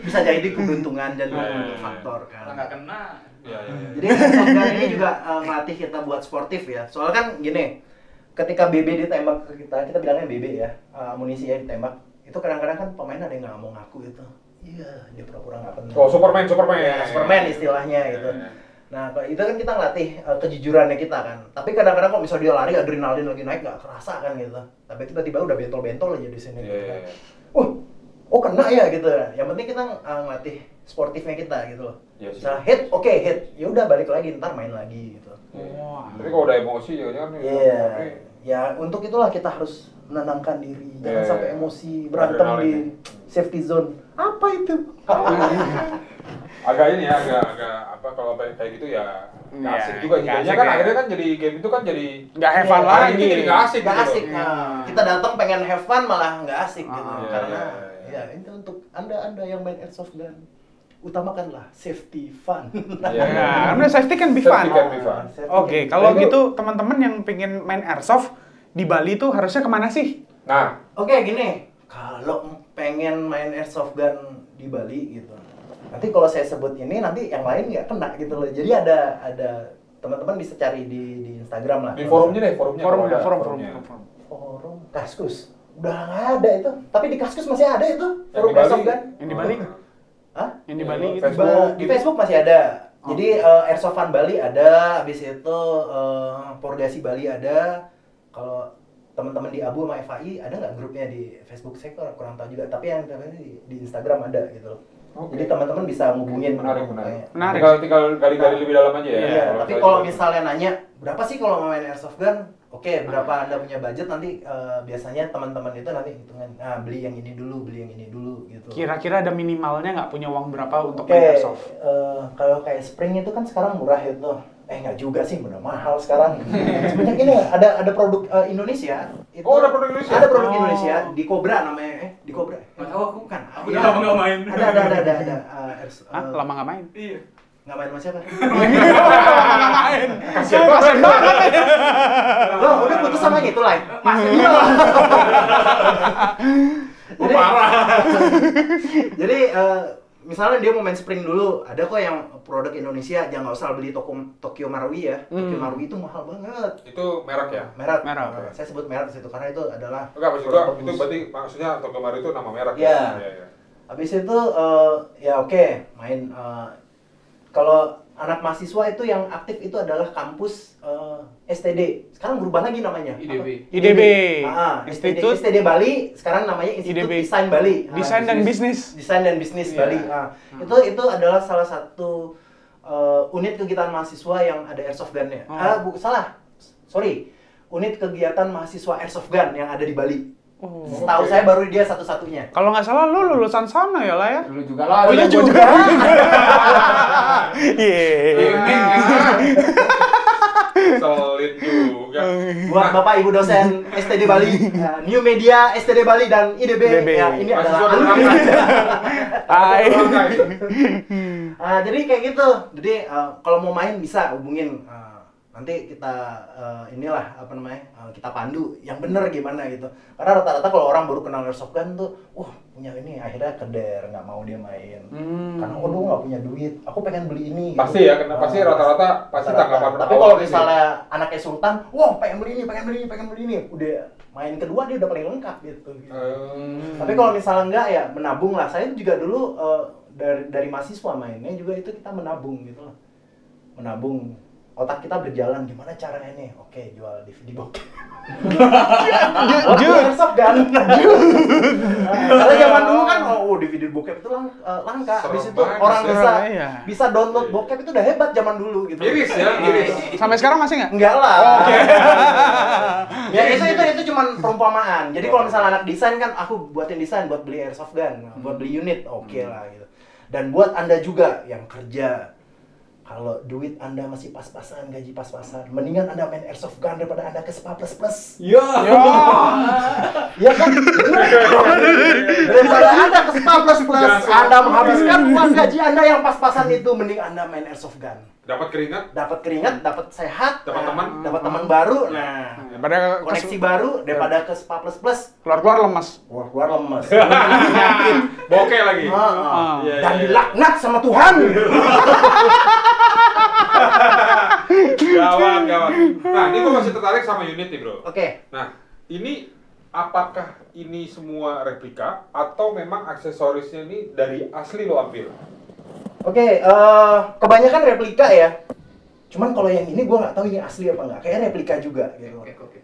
C: Bisa jadi keberuntungan dan faktor
D: Kalau
C: kan.
D: nggak kena.
B: Iya.
C: Jadi Airsoft Gun ini juga ngelatih kita buat sportif ya. Soalnya kan gini, ketika BB ditembak ke kita bilangnya BB ya, amunisi ya ditembak. Itu kadang-kadang kan pemain ada yang nggak mau ngaku itu. Iya, dia pura-pura nggak kenal.
B: Oh, Superman.
C: Ya, Superman istilahnya gitu. Nah, kalau itu kan kita ngelatih kejujurannya kita kan. Tapi kadang-kadang kalau misalnya dia lari, adrenalin lagi naik, nggak kerasa kan gitu. Tapi tiba-tiba udah bentol-bentol aja di sini gitu kan. Oh kena ya gitu. Yang penting kita ngelatih sportifnya kita gitu loh.
B: Iya sih.
C: Misalnya hit, oke hit. Ya udah balik lagi, ntar main lagi gitu.
A: Wah.
B: Tapi kalau udah emosi ya jangan.
C: Iya. Ya untuk itulah kita harus menenangkan diri. Jangan
B: Iya.
C: sampai emosi, berantem di safety zone. Apa itu?
B: Agak ini ya, agak apa kalau kayak gitu ya nggak
A: Iya,
B: asik juga.
A: nggak
B: Jadinya
A: asik
B: kan
A: ya.
B: akhirnya kan jadi game itu kan jadi
A: Nggak have fun
C: Iya,
A: lagi.
B: itu jadi nggak asik.
C: Nggak
B: gitu.
C: asik. Nah, kita datang pengen have fun malah nggak asik gitu.
A: Iya,
C: Karena
B: iya.
C: ya itu untuk anda yang main airsoft gun, utamakanlah safety fun.
B: Iya.
A: Ya, karena safety kan be
B: Safety
A: fun.
B: can be fun.
C: Safety
A: Oke,
C: can-
A: kalau
B: Nah, itu-
A: gitu teman-teman yang pengen main airsoft di Bali tuh harusnya kemana sih?
B: Nah,
C: Oke, gini, kalau pengen main airsoft gun di Bali gitu, nanti kalau saya sebut ini nanti yang lain nggak kena gitu loh. Jadi ada teman-teman bisa cari di Instagram lah.
B: di forumnya deh, forumnya.
A: Forum,
B: kalau ada
A: forum.
C: Forum Kaskus. Udah nggak ada itu. Tapi di Kaskus masih ada itu.
B: Yang
C: Forum
B: di Bali.
C: airsoft gun.
A: Yang di Bali?
C: Hah?
A: Yang di
B: Iya,
A: Bali itu?
B: Facebook.
C: Di Facebook masih ada. Jadi Airsoft Fun Bali ada, habis itu Porgasi Bali ada. Kalau teman-teman di Abu sama FAI ada nggak grupnya di Facebook? Saya kurang tahu juga. Tapi yang di Instagram ada gitu loh.
B: Oke.
C: Jadi teman-teman bisa ngubungin.
B: Menarik.
A: Menarik.
B: Tinggal gali-gali lebih dalam aja ya.
C: Iya, tapi kalau
B: misalnya
C: misalnya nanya berapa sih kalau mau main airsoft gun? Oke, berapa Anda punya budget nanti biasanya teman-teman itu nanti hitungan beli yang ini dulu gitu.
A: Kira-kira ada minimalnya nggak punya uang berapa untuk
C: Oke,
A: main airsoft?
C: kalau kayak spring itu kan sekarang murah itu. Nggak juga sih, udah mahal sekarang. Sebenarnya ini ada produk Indonesia. Itu,
B: Oh, ada produk Indonesia?
C: Ada produk
A: Oh.
C: Indonesia di Cobra namanya. Di Cobra.
D: Nggak tahu aku.
C: Bukan.
D: Aku udah lama nggak main.
C: Ada.
A: Hah? Lama nggak main?
D: Iya.
C: Nggak main sama siapa?
A: Main. Kasian banget.
C: Lo udah putus sama gitu lah.
D: Masih
C: Iya.
B: Oh, parah.
C: Jadi misalnya dia mau main Spring dulu, ada kok yang produk Indonesia, jangan nggak usah beli Tokyo Marui ya. Tokyo Marui itu mahal banget.
B: Itu merek ya?
C: Merek.
A: Merek.
C: Saya sebut merek di situ karena itu adalah
B: Enggak, maksud
C: produk
B: gua
C: bagus.
B: itu berarti maksudnya Tokyo Marui itu nama merek
C: Iya.
B: ya?
C: Habis itu ya oke, main kalau anak mahasiswa itu yang aktif itu adalah kampus STD. Sekarang berubah lagi namanya.
D: IDB.
A: IDB.
C: Institut STD Bali, sekarang namanya Institut
A: IDB.
C: Desain Bali.
A: Desain dan bisnis.
C: Desain dan bisnis
D: Iya.
C: Bali. Itu adalah salah satu unit kegiatan mahasiswa yang ada airsoft gun-nya. Salah. Sorry. Unit kegiatan mahasiswa airsoft gun yang ada di Bali. Setahu saya baru dia satu-satunya.
A: Kalau nggak salah lu lulusan sana ya lah ya.
D: Dulu juga lah.
A: Oh, iya
C: Lu
A: juga. Iya.
B: Solid juga.
C: Buat Bapak Ibu dosen STD Bali, New Media STD Bali dan IDB,
A: IDB.
C: ya, ini
B: Mahasiswa
C: adalah
B: durhaka.
A: Hai.
C: Jadi kayak gitu. Jadi kalau mau main bisa hubungin. Nanti kita inilah apa namanya, kita pandu yang bener gimana gitu. Karena rata-rata kalau orang baru kenal airsoft gun tuh, wah punya ini, akhirnya keder, nggak mau dia main. Karena lu nggak punya duit, aku pengen beli ini.
B: Pasti ya, pasti rata-rata pasti tanggapan
C: Tapi
B: awal
C: kalau
B: ini.
C: misalnya anaknya Sultan, wah pengen beli ini, udah main kedua dia udah paling lengkap gitu. Tapi kalau misalnya enggak ya menabung lah. Saya juga dulu dari mahasiswa mainnya juga itu kita menabung gitu loh. Menabung. Otak kita berjalan gimana caranya nih? Oke, jual DVD bokep. Airsoft gun. Karena zaman dulu kan DVD bokep itu langka. Habis itu
B: Serem
C: orang
B: banget,
A: iya.
C: bisa download bokep itu udah hebat zaman dulu gitu.
B: Iris ya, iris.
A: Sampai sekarang masih nggak?
C: Enggak lah. Ya itu cuman perumpamaan. Jadi kalau misalnya anak desain kan aku buatin desain buat beli airsoft gun, buat beli unit, oke lah gitu. Dan buat Anda juga yang kerja, kalau duit Anda masih pas-pasan, gaji pas-pasan, mendingan Anda main airsoft gun daripada Anda ke spa plus.
B: Ya.
C: Ya kan? Daripada Anda ke spa plus, Anda menghabiskan uang gaji Anda yang pas-pasan itu, mending Anda main airsoft gun.
B: Dapat keringat.
C: Dapat keringat, dapat sehat,
B: Dapat teman.
C: dapat teman baru. Nah,
A: Daripada
C: koneksi baru daripada ke spa plus.
A: keluar lemas.
C: Keluar lemes.
B: Bokeh lagi. Iya,
C: Dan
B: iya.
C: dilaknat sama Tuhan.
B: Gawat. Nah, ini gue masih tertarik sama unit nih, bro.
C: Oke.
B: Nah, ini apakah ini semua replika atau memang aksesorisnya ini dari asli lo ambil?
C: Oke, kebanyakan replika ya. Cuman kalau yang ini gue nggak tahu ini asli apa nggak. Kayaknya replika juga gitu.
D: Oke.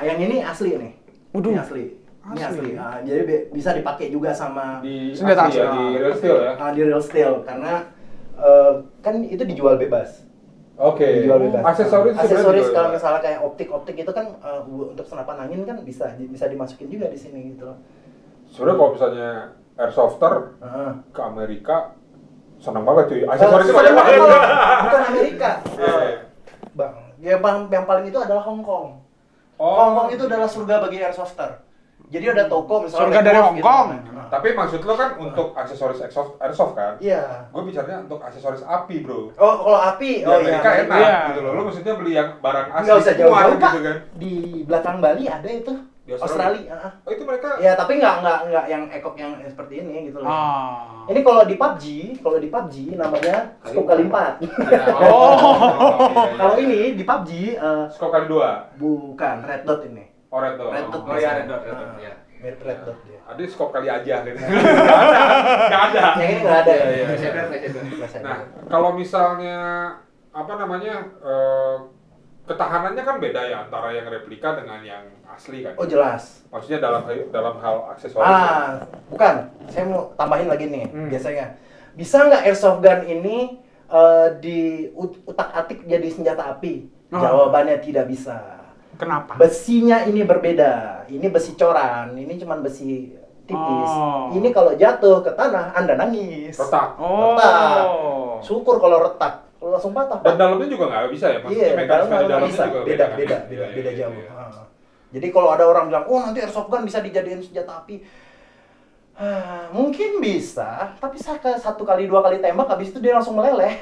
C: Yang ini asli nih.
A: Waduh.
C: Ini asli. Ini asli. Jadi bisa dipakai juga sama
B: Di
A: Senjata
B: asli ya,
A: asli.
B: di real steel ya?
C: di real steel karena kan itu dijual bebas.
B: Oke.
C: Dijual bebas.
B: Aksesoris
C: Aksesoris
B: sebenarnya
C: kalau
B: juga
C: misalnya kayak optik itu kan untuk senapan angin kan bisa dimasukin juga di sini gitu loh.
B: sebenarnya kalau misalnya airsofter
C: Heeh.
B: ke Amerika senang banget cuy. Aksesorisnya banyak
C: Sebenarnya
B: banget.
C: bukan Amerika.
B: Iya.
C: Bang, yang paling itu adalah Hong Kong.
B: Oh.
C: Hong Kong itu adalah surga bagi airsofter. Jadi ada toko misalnya
A: Surga dari
C: Black
A: Hong
C: Wolf
A: Kong.
C: Nah.
B: Tapi maksud lo kan untuk aksesoris airsoft kan?
C: Iya.
B: Gue bicaranya untuk aksesoris api, bro.
C: Oh, kalau api,
B: Di Amerika
C: iya.
B: enak
A: Iya.
B: gitu loh. Lo maksudnya beli yang barang asli
C: Nggak usah
B: semua
C: jauh-jauh, Pak.
B: gitu kan?
C: Di belakang Bali ada itu.
B: Di Australia?
C: Australia.
B: Oh, itu mereka
C: Ya, tapi nggak yang ekok yang seperti ini gitu loh.
A: Ah.
C: Ini kalau di PUBG namanya scope kali 4. Kalau ini di PUBG
B: Skop kali 2.
C: bukan red dot ini.
B: Oh, red dot.
C: Red dot.
D: Oh iya, red dot,
C: Nah,
D: ya.
C: mirip red dot dia.
B: Ada skop kali aja gitu. Nggak ada.
C: Yang ini nggak ada.
B: Iya, iya.
C: Flash
B: Nah,
C: ada.
B: kalau misalnya apa namanya ketahanannya kan beda ya antara yang replika dengan yang asli kan?
C: Oh jelas.
B: Maksudnya dalam hal aksesoris. Ya?
C: Bukan. Saya mau tambahin lagi nih. Biasanya bisa nggak airsoft gun ini di utak-atik jadi senjata api? Jawabannya tidak bisa.
A: Kenapa?
C: Besinya ini berbeda. Ini besi coran. Ini cuman besi tipis.
A: Oh.
C: Ini kalau jatuh ke tanah, Anda nangis.
B: Retak.
C: Retak. Syukur kalau retak. Kalau langsung patah.
B: Dan dalamnya juga nggak bisa ya? Maksudnya
C: Iya,
B: mekanisme di
C: nggak
B: dalamnya
C: bisa.
B: juga
C: Beda
B: kan?
C: beda
B: Iya, iya,
C: jauh.
B: iya.
C: Jadi kalau ada orang bilang, oh nanti airsoft gun bisa dijadiin senjata api, mungkin bisa. Tapi saya ke 1 kali 2 kali tembak, habis itu dia langsung meleleh.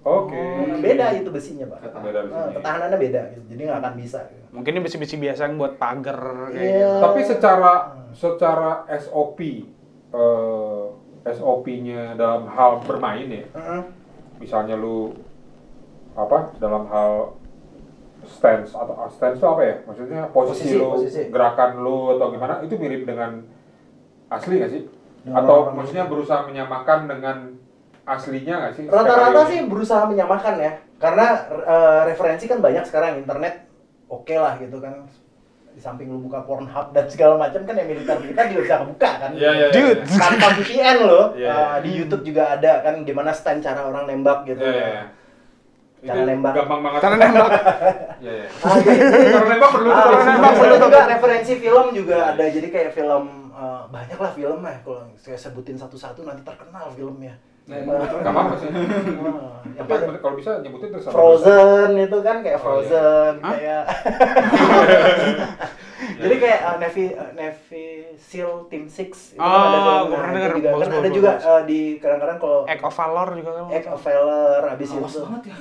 B: Oke.
C: Beda itu besinya, Pak.
B: Beda besinya.
C: Ketahanannya beda gitu. Jadi nggak akan bisa gitu.
A: Mungkin ini besi-besi biasa yang buat pagar kayak
C: Iya.
A: gitu.
B: Tapi secara SOP-nya dalam hal bermain ya. Misalnya lu dalam hal stance itu apa ya? Maksudnya posisi lu, gerakan lu atau gimana itu mirip dengan asli nggak sih? Atau maksudnya berusaha menyamakan dengan aslinya nggak sih?
C: Rata-rata sih berusaha menyamakan ya. Karena referensi kan banyak sekarang internet. Oke lah gitu kan. Di samping lu buka Pornhub dan segala macam kan yang militer juga bisa kebuka kan.
B: Iya.
A: Dude.
C: Tanpa VPN loh.
B: Iya.
C: Di YouTube juga ada kan gimana stand cara orang nembak gitu.
B: Iya.
C: Cara
B: Itu
C: nembak.
B: gampang banget.
A: Cara nembak.
B: Iya.
C: Jadi
B: Cara nembak perlu.
C: perlu juga referensi film juga ada. Jadi kayak film banyak lah film ya. Kalau saya sebutin satu-satu nanti terkenal filmnya.
B: Gak apa-apa sih.
C: Yang
B: Tapi
C: paling
B: kalau bisa nyebutin terus.
C: Frozen itu kan kayak Frozen
A: Hah?
C: kayak jadi kayak Navy SEAL Team 6 itu
A: Oh,
C: kan ada
A: gua
C: film.
A: pernah denger.
C: Juga,
A: Bagus,
C: kan ada
A: bagus,
C: juga
A: bagus.
C: di kadang-kadang kalau
A: Act of Valor juga kan.
C: Act of Valor abis
D: Awas
C: itu
D: banget ya.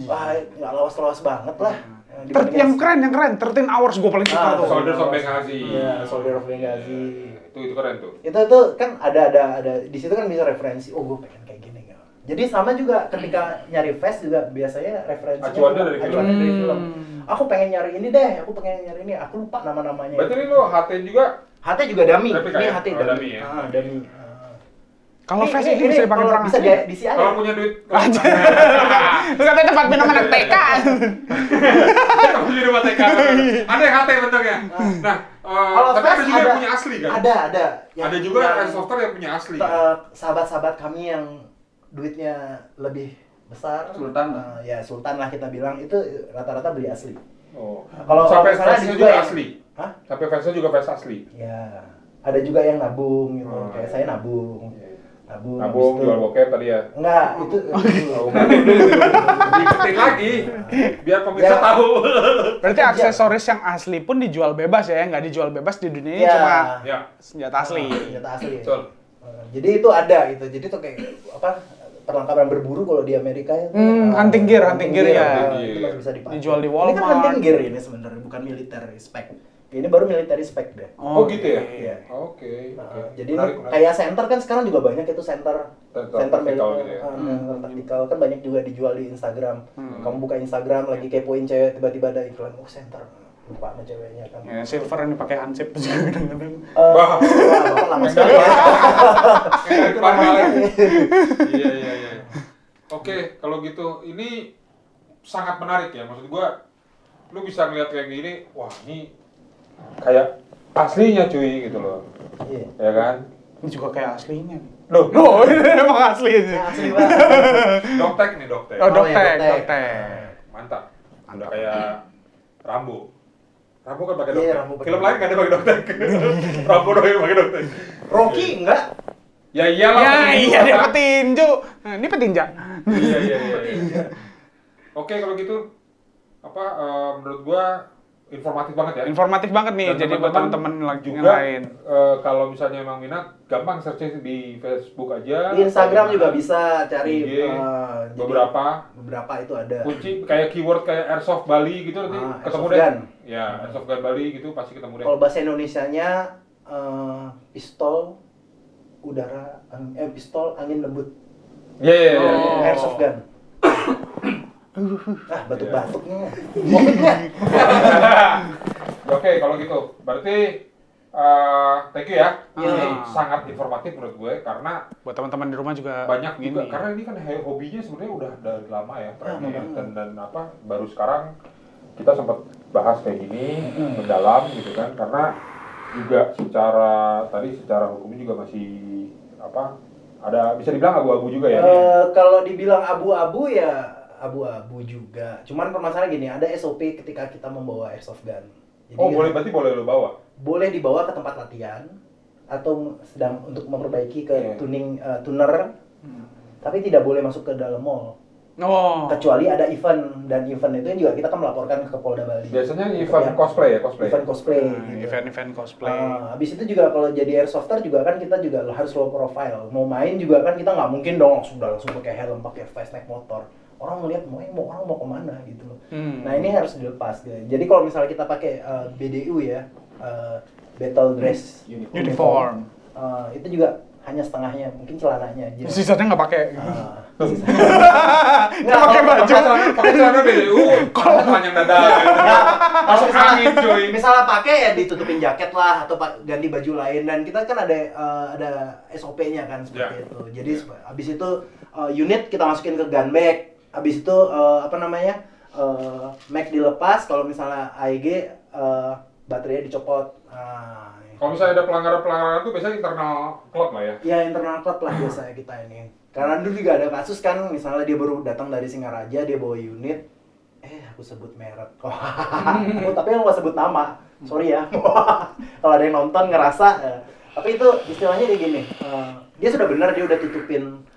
C: wah nggak lawas-lawas banget lah.
A: Yang keren, 13 Hours gue paling suka tuh.
B: Soldiers of Benghazi.
C: Iya, Soldier of Benghazi.
B: Itu keren tuh.
C: Itu kan ada di situ kan bisa referensi. Oh, gue pengen kayak gini nggak? Jadi sama juga ketika nyari face juga biasanya referensinya
B: Acuannya dari film.
C: dari film. Aku pengen nyari ini deh, aku pengen nyari ini. Aku lupa nama-namanya.
B: Berarti ini lo HT juga.
C: HT juga dummy.
B: Replika
C: Ini
B: ya?
C: HT
B: Oh,
C: dummy.
B: dummy ya?
C: Dummy.
A: Kalau face ini bisa dipakai
C: kalau
A: perang
C: bisa
A: asli.
C: di CI.
B: Kalau punya duit.
A: Terus katanya tempat minum anak TK.
B: Kamu di rumah TK. Ada yang HT bentuknya. Nah,
C: Kalau
B: tapi ada
C: face
B: juga yang punya asli kan?
C: Ada.
B: Ada juga airsofters yang punya asli.
C: Sahabat-sahabat kami yang duitnya lebih besar.
D: Sultan.
C: Ya Sultan lah kita bilang itu rata-rata beli asli.
B: Oh.
C: Kalau
B: sampai
C: misalnya ada
B: face-nya
C: juga
B: juga
C: yang-
B: asli.
C: Hah?
B: Sampai face-nya juga face asli.
C: Ya, ada juga yang nabung gitu.
B: Oh,
C: Kayak
B: iya.
C: saya nabung.
B: Nabung,
C: habis itu-
B: jual bokep tadi ya.
C: Enggak, itu
B: Diingetin lagi, biar pemirsa
C: Ya.
B: tahu.
A: Berarti aksesoris yang asli pun dijual bebas ya, nggak dijual bebas di dunia ini
C: Ya.
A: cuma
B: Ya,
A: senjata asli.
C: senjata asli.
B: betul.
C: Jadi itu ada gitu. Jadi itu kayak apa? Perlengkapan berburu kalau di Amerika ya.
A: Hunting gear ya.
C: Itu masih bisa dipakai.
A: Dijual di
C: Ini kan
A: Walmart.
C: hunting gear ini sebenarnya, bukan military spec. Ini baru military spec deh.
B: Oh, gitu ya?
C: Iya.
B: Oke.
C: Jadi
B: Menarik,
C: ini
B: menarik.
C: kayak center kan sekarang juga banyak itu center
B: Taktikal
C: militer
B: gitu ya.
C: taktikal kan banyak juga dijual di Instagram. Kamu buka Instagram lagi kepoin cewek tiba-tiba ada iklan center. Lupa sama ceweknya kan.
A: Ya, silver ini pakai hansip juga kadang-kadang.
B: Wah.
C: Bapak lama sekali ya.
B: Kayak depan kalian. Iya. Oke, kalau gitu ini sangat menarik ya. Maksud gua lu bisa ngeliat kayak gini, wah ini kayak aslinya cuy gitu loh.
C: Iya.
B: Ya kan?
A: Ini juga kayak aslinya.
B: Loh,
A: Oh, ini emang asli ini.
C: Asli banget.
B: doktek nih, doktek.
A: Oh,
C: iya,
A: doktek,
C: doktek.
A: doktek.
B: Mantap. Udah kayak Rambo. Rambo kan pakai
C: Iya,
B: doktek.
C: Rambo pakai
B: Film lain nggak ada pakai doktek. Rambo doang yang pakai doktek.
C: Rocky enggak?
B: Ya iyalah.
A: Ya,
B: pakai
A: iya
B: doktek.
A: dia petinju. Nah, ini petinja.
B: Iya. Oke, kalau gitu menurut gua informatif banget ya.
A: Informatif banget nih,
B: Dan
A: jadi buat teman-teman lagi
B: juga
A: ngelain.
B: kalau misalnya emang minat, gampang searching di Facebook aja.
C: Di Instagram
B: atau
C: juga
B: di
C: bisa cari
B: IG,
C: jadi
B: beberapa
C: itu ada.
B: kunci kayak keyword kayak airsoft Bali gitu nanti ketemu
C: Airsoft
B: deh.
C: gun.
B: Ya, airsoft gun Bali gitu pasti ketemu deh.
C: Kalau bahasa Indonesianya pistol udara pistol angin lembut.
B: Iya.
A: Oh.
C: Airsoft gun. Batuk-batuknya.
B: Oke, kalau gitu. Berarti thank you ya.
C: Iya.
B: Ini sangat informatif menurut gue karena
A: Buat teman-teman di rumah juga
B: banyak juga
A: gini.
B: karena ini kan hobinya sebenarnya udah dari lama ya trennya ya.
C: benar.
B: dan baru sekarang kita sempat bahas kayak gini mendalam gitu kan karena juga secara hukumnya juga masih ada bisa dibilang abu-abu juga ya.
C: Kalau dibilang abu-abu ya abu-abu juga. Cuman permasalahan gini, ada SOP ketika kita membawa airsoft gun. Jadi
B: Berarti boleh lo bawa.
C: boleh dibawa ke tempat latihan atau sedang untuk memperbaiki ke
B: Iya.
C: tuner, tapi tidak boleh masuk ke dalam mall.
A: Oh.
C: Kecuali ada event, dan event itu juga kita kan melaporkan ke Polda Bali.
B: Biasanya event cosplay ya, cosplay.
C: Event cosplay. gitu.
A: Event-event cosplay.
C: Habis itu juga kalau jadi airsofter juga kan kita juga harus low profile. Mau main juga kan kita nggak mungkin dong langsung pakai helm, pakai vest, naik motor. Orang ngelihat orang mau kemana gitu loh. Nah ini harus dilepas. Gitu. Jadi kalau misalnya kita pakai BDU ya, Battle Dress
A: Uniform.
C: Itu juga hanya setengahnya, mungkin celananya aja.
A: Sisanya nggak pakai.
C: Nggak
A: pakai baju.
B: Pakai celana BDU, kalau telanjang dada.
C: Kalau
B: Angin, cuy.
C: misalnya pakai ya ditutupin jaket lah atau ganti baju lain, dan kita kan ada SOP-nya kan seperti itu. Jadi habis itu unit kita masukin ke gun bag. Habis itu mag dilepas, kalau misalnya AEG baterainya dicopot.
B: Kalau misalnya ada pelanggaran-pelanggaran itu biasanya internal klub lah ya.
C: Ya internal club lah biasanya kita ini. Karena dulu juga ada kasus kan, misalnya dia baru datang dari Singaraja, dia bawa unit, aku sebut merek. Tapi aku nggak sebut nama, sorry ya. Kalau ada yang nonton ngerasa, tapi itu istilahnya kayak gini. Dia sudah benar, dia udah tutupin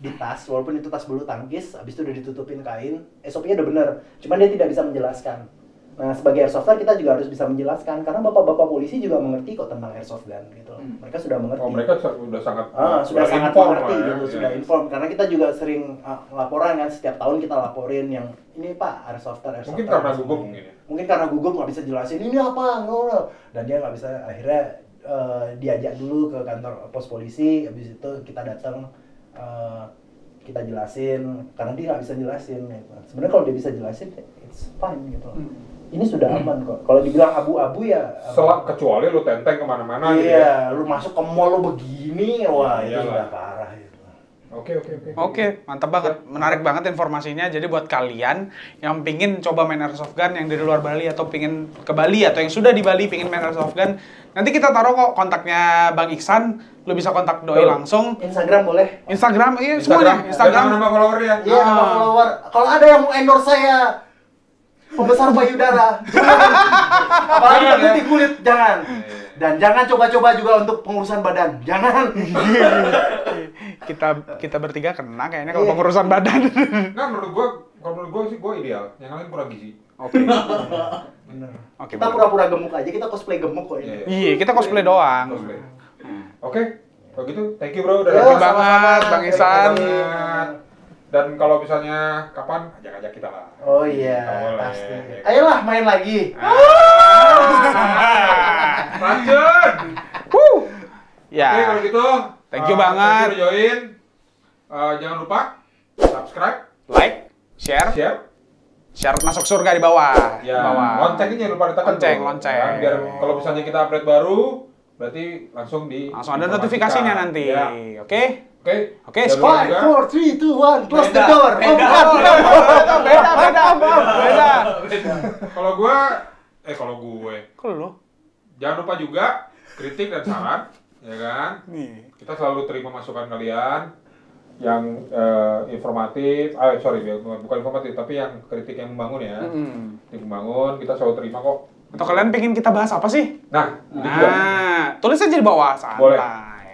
C: di tas, walaupun itu tas bulu tangkis, habis itu udah ditutupin kain, SOP-nya udah benar. Cuman dia tidak bisa menjelaskan. Nah, sebagai airsofter kita juga harus bisa menjelaskan, karena bapak-bapak polisi juga mengerti kok tentang airsoft gun gitu. Mereka sudah mengerti.
B: Oh, mereka sudah sangat
C: sudah sangat
B: inform
C: mengerti
B: lah ya.
C: gitu, sudah inform. Karena kita juga sering laporan kan, setiap tahun kita laporin yang ini Pak, airsofter.
B: Mungkin karena gugup mungkin ya.
C: Mungkin karena gugup nggak bisa jelasin ini apa, no. Dan dia nggak bisa, akhirnya diajak dulu ke kantor pos polisi, habis itu kita datang, kita jelasin, karena dia nggak bisa jelasin. Gitu. Sebenarnya kalau dia bisa jelasin, it's fine gitu. Ini sudah aman kok. Kalau dibilang abu-abu ya.
B: Kecuali lu tenteng kemana-mana gitu.
C: Iya, lu masuk ke mall lu begini, wah itu
B: Iyalah.
C: udah parah itu.
A: Oke, mantap banget. Menarik banget informasinya. Jadi buat kalian yang pingin coba main airsoft gun yang dari luar Bali atau pingin ke Bali atau yang sudah di Bali pingin main airsoft gun, nanti kita taruh kok kontaknya Bang Iksan. Lu bisa kontak Doi langsung.
C: Instagram boleh.
A: Instagram, iya semuanya. Instagram.
B: Nama followernya.
C: Iya, nama follower. Kalau ada yang mau endorse saya, pembesar payudara, jangan. Apalagi putih kulit, jangan. Dan jangan coba-coba juga untuk pengurusan badan, jangan.
A: kita bertiga kena kayaknya kalau pengurusan badan.
B: Nah, menurut gua sih gua ideal. Yang lain kurang gizi.
A: Oke.
C: Bener.
A: Oke.
C: Kita pura-pura gemuk aja, kita cosplay gemuk kok ini.
A: Iya, kita cosplay doang.
B: Cosplay. Oke, kalau gitu thank you bro udah
C: Yo,
B: datang.
A: banget, Bang Ihsan.
B: Dan kalau misalnya kapan ajak-ajak kita lah.
C: Oh iya,
B: Boleh.
C: pasti. Ayolah main lagi.
B: Lanjut.
A: Ya.
B: Oke, kalau gitu
A: Thank you banget.
B: Thank you udah join. Jangan lupa subscribe,
A: Like, share masuk surga di bawah.
B: ya,
A: Bawah.
B: loncengnya jangan lupa ditekan.
A: Lonceng.
B: Ya, biar kalau misalnya kita update baru, berarti langsung
A: Langsung ada notifikasinya nanti.
B: Ya.
A: Oke? Oke,
B: Jangan lupa juga.
C: 5, 4, 3, 2, 1, close the
D: Beda.
C: door.
A: Beda.
B: Kalau gue,
A: Kok lu?
B: jangan lupa juga kritik dan saran, ya kan?
A: Nih.
B: Kita selalu terima masukan kalian yang informatif, bukan informatif, tapi yang kritik yang membangun ya. Kritik membangun, kita selalu terima kok.
A: Atau kalian pengen kita bahas apa sih?
B: Nah, itu juga.
A: Tulis aja di bawah, santai.
B: Boleh.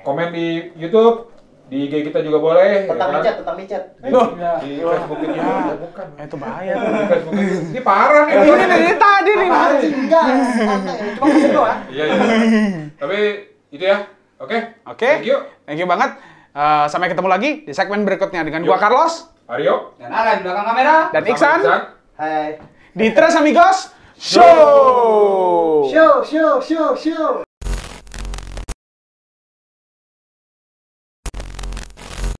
B: Komen di YouTube, di IG kita juga boleh.
C: Tentang
B: ya kan?
C: micet.
A: Loh.
B: Di Facebook kita juga bukan.
A: Itu bahaya tuh.
B: Di Facebook kita. Ini parah nih.
A: Ini dari tadi nih.
C: Apaan sih? Enggak, santai. Cuma ngomong doang.
B: Iya. Tapi itu ya. Oke. Thank you.
A: Thank you banget. Sampai ketemu lagi di segmen berikutnya dengan gua Carlos
B: Aryo.
D: Dan Ara di belakang kamera.
A: dan
B: Sama
A: Iksan
C: Hai.
A: di Tres Amigos Show.
C: Show.